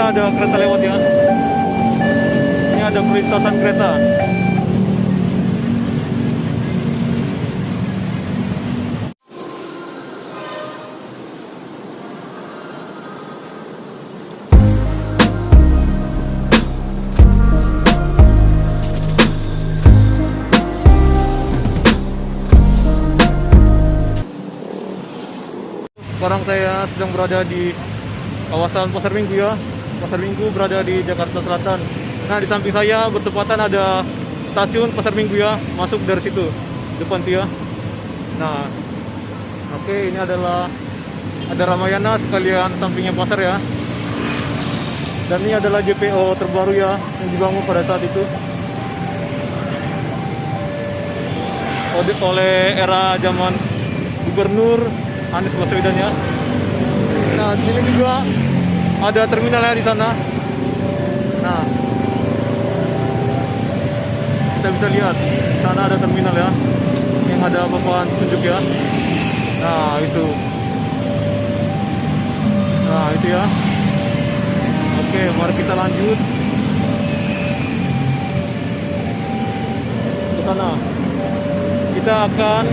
kita ada kereta lewat ya. Ini ada perlintasan kereta. Sekarang saya sedang berada di kawasan Pasar Minggu ya. Pasar Minggu berada di Jakarta Selatan. Nah, di samping saya bertepatan ada stasiun Pasar Minggu ya. Masuk dari situ, depan tuh ya. Nah, oke, ini adalah ada Ramayana sekalian sampingnya pasar ya. Dan ini adalah JPO terbaru ya yang dibangun pada saat itu. Oleh era zaman Gubernur Anies Baswedan ya. Nah, di sini juga ada terminal ya di sana. Nah, kita bisa lihat di sana ada terminal ya, yang ada papan tunjuk ya. Nah, itu. Nah, itu ya. Oke, mari kita lanjut ke sana. Kita akan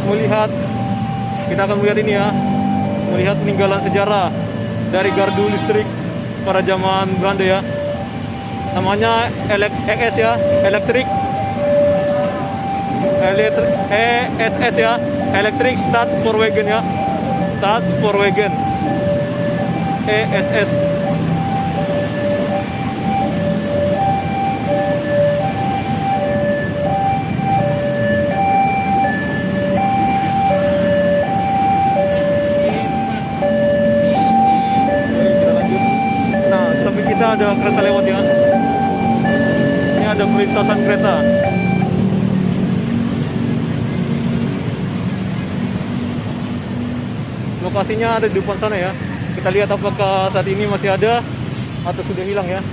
melihat ini ya, melihat peninggalan sejarah dari gardu listrik pada zaman Belanda ya. Namanya ESS ya, ESS ya, Electric Staatspoorwegen ya, Staatspoorwegen, ESS. Kita ada kereta lewat ya. Ini ada perlintasan kereta. Lokasinya ada di depan sana ya. Kita lihat apakah saat ini masih ada atau sudah hilang ya.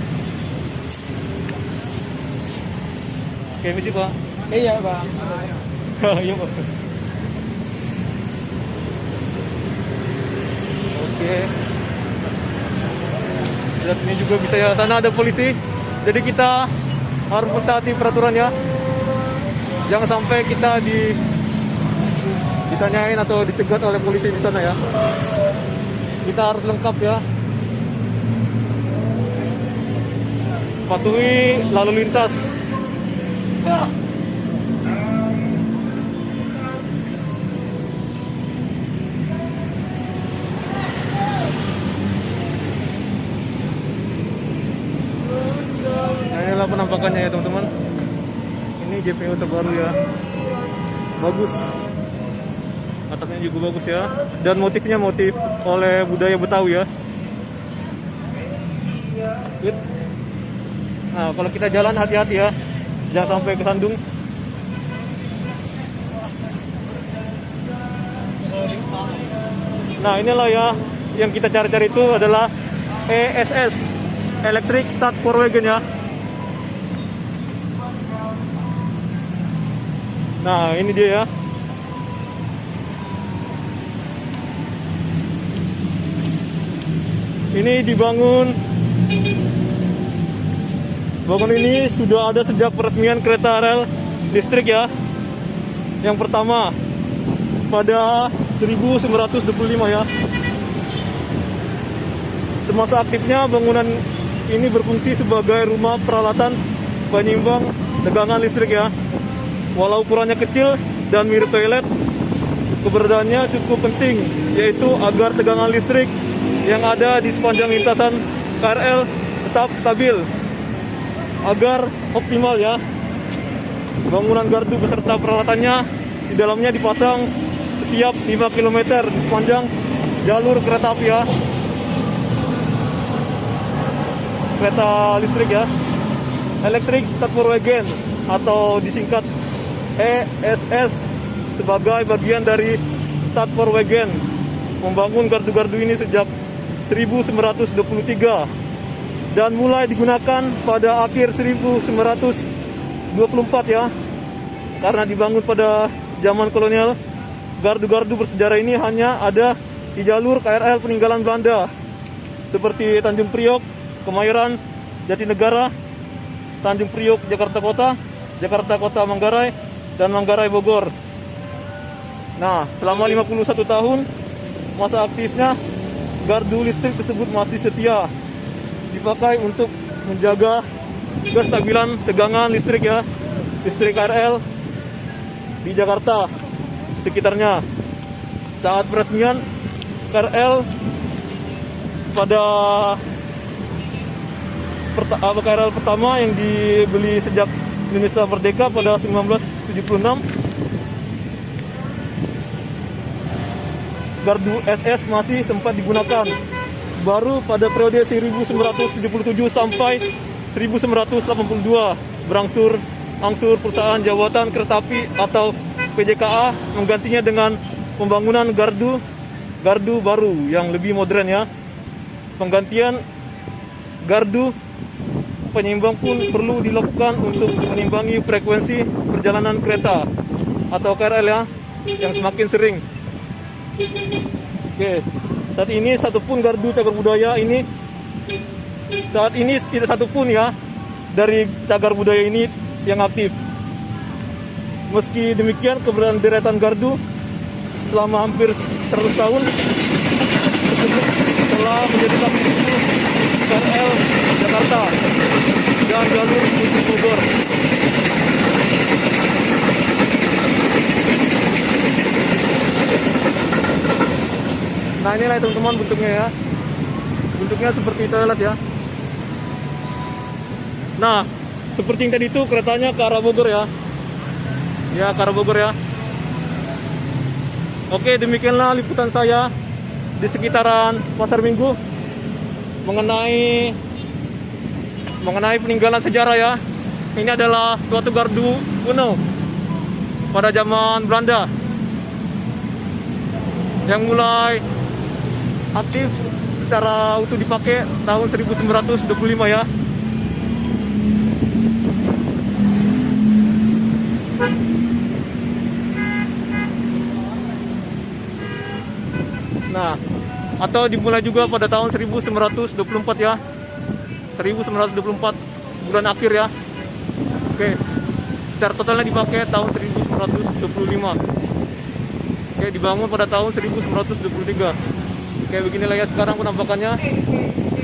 Oke, misi Pak. Iya Bang. Iya Pak. Oke. Dan sini juga bisa ya, sana ada polisi. Jadi kita harus mentaati peraturannya. Jangan sampai kita ditanyain atau dicegat oleh polisi di sana ya. Kita harus lengkap ya. Patuhi lalu lintas. Inilah penampakannya ya teman-teman. Ini JPO terbaru ya. Bagus. Atapnya juga bagus ya. Dan motifnya motif oleh budaya Betawi ya. Nah, kalau kita jalan hati-hati ya. Jangan sampai kesandung. Nah, inilah ya yang kita cari-cari itu adalah ESS, Electric Staatspoorwegen ya. Nah, ini dia ya. Ini dibangun. Bangun ini sudah ada sejak peresmian kereta rel listrik ya. Yang pertama pada 1925 ya. Semasa aktifnya bangunan ini berfungsi sebagai rumah peralatan penyimbang tegangan listrik ya. Walau ukurannya kecil dan mirip toilet, keberadaannya cukup penting, yaitu agar tegangan listrik yang ada di sepanjang lintasan KRL tetap stabil, agar optimal ya. Bangunan gardu beserta peralatannya di dalamnya dipasang setiap 5 km di sepanjang jalur kereta api ya. Kereta listrik ya, Electric Staatspoorwegen atau disingkat ESS sebagai bagian dari Staatspoorwegen membangun gardu-gardu ini sejak 1923 dan mulai digunakan pada akhir 1924 ya. Karena dibangun pada zaman kolonial, gardu-gardu bersejarah ini hanya ada di jalur KRL peninggalan Belanda seperti Tanjung Priok, Kemayoran, Jatinegara, Tanjung Priok, Jakarta Kota, Jakarta Kota Manggarai, dan Manggarai Bogor. Nah, selama 51 tahun masa aktifnya, gardu listrik tersebut masih setia dipakai untuk menjaga kestabilan tegangan listrik ya, listrik KRL di Jakarta sekitarnya. Saat peresmian KRL pada KRL pertama yang dibeli sejak Indonesia merdeka pada 1976, gardu SS masih sempat digunakan. Baru pada periode 1977 sampai 1982 berangsur perusahaan Jabatan Kereta Api atau PJKA menggantinya dengan pembangunan gardu baru yang lebih modern ya. Penggantian gardu penyeimbang pun perlu dilakukan untuk menimbangi frekuensi perjalanan kereta atau KRL ya, yang semakin sering. Oke, saat ini satupun gardu cagar budaya ini, saat ini tidak satupun ya dari cagar budaya ini yang aktif. Meski demikian, keberadaan deretan gardu selama hampir 100 tahun telah menjadi saksi bisu KRL Jakarta dan jalur menuju Bogor. Nah, inilah teman-teman bentuknya ya. Bentuknya seperti toilet ya. Nah, seperti yang tadi itu keretanya ke arah Bogor ya. Ya, ke arah Bogor ya. Oke, demikianlah liputan saya di sekitaran Pasar Minggu mengenai peninggalan sejarah ya. Ini adalah suatu gardu kuno pada zaman Belanda yang mulai aktif secara utuh dipakai tahun 1925 ya. Nah, atau dimulai juga pada tahun 1924 ya. 1924 bulan akhir ya. Oke. Secara totalnya dipakai tahun 1925. Oke, dibangun pada tahun 1923. Kayak beginilah ya sekarang penampakannya.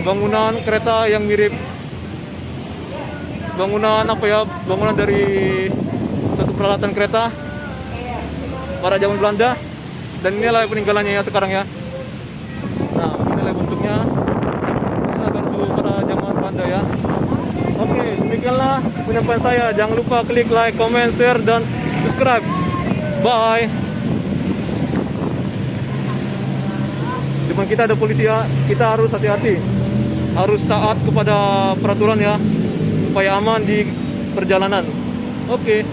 Bangunan kereta yang mirip bangunan dari satu peralatan kereta pada zaman Belanda. Dan inilah peninggalannya ya sekarang ya. Nah, inilah bentuknya. Inilah gardu pada zaman Belanda ya. Oke, demikianlah penyampaian saya. Jangan lupa klik like, comment, share, dan subscribe. Bye. Depan kita ada polisi ya, kita harus hati-hati, harus taat kepada peraturan ya, supaya aman di perjalanan. Oke.